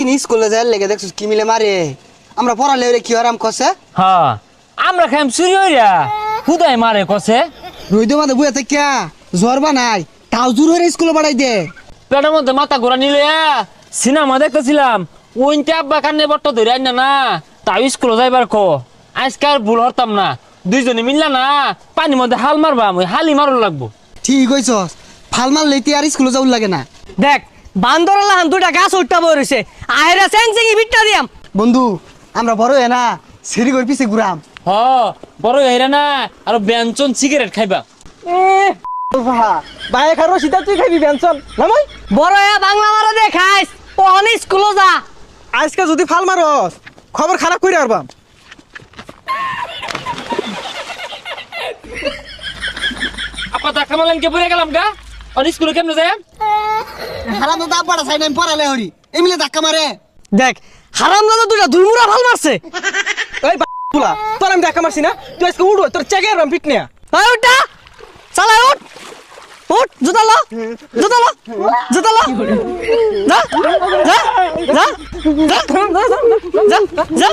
স্কুলে যাই লেগে দেখছিস কি মিলে মারে আমরা পড়ালে ওরে কি আরাম কসে হ্যাঁ আমরা খাইম চুরি হইরা খুদাই মারে কসে রইদ মাদে বুয়া থেকে জ্বর বানাই তাও জোর হয়ে স্কুলে বাড়াই দে পেটের মধ্যে মাথা ঘোরা নিলে সিনেমা দেখতেছিলাম ওইটা আব্বা কান্নে বট্ট ধরে আইনা না তাও স্কুলে যাইবার কো আজকে আর ভুল হরতাম না দুইজনে মিললা না পানির মধ্যে হাল মারবা আমি হালি মারুন লাগবো ঠিক হইছস ফাল মারলে আর স্কুলে যাওয়ার লাগে না দেখ বান্দরলা হান দুটা গাছ উঠটা বইছে আহেরা সেনসিংই বিটটা দিয়াম বন্ধু আমরা বড় হয়ে না সিঁড়ি করে পিছে ঘুরাম হ বড় হইরা না আর ব্যঞ্জন সিগারেট খাইবা বাইরে খারো সিধা তুই খাইবি বেনসন নামই বড় এ বাংলা মারা দে খাইস ওহন স্কুলে যা আজকে যদি ফাল মারস খবর খারাপ করে আরবাম আপা ধাক্কা মারলেন কে পড়ে গেলাম গা আর স্কুলে কেমনে যায় হারাম তো দাব পড়া সাইড আমি পড়ালে হরি এমলে ধাক্কা মারে দেখ হারামজাদা দুটা দুলমুরা ভাল মারছে এই বাবুলা তোর আমি দেখা মারছি না তুই আজকে উড়ো তোর চেকে আরবাম পিট নিয়া ওই উঠা চালা উঠ উঠ জুতা লো জুতা লো জুতা লো যা যা যা যা যা যা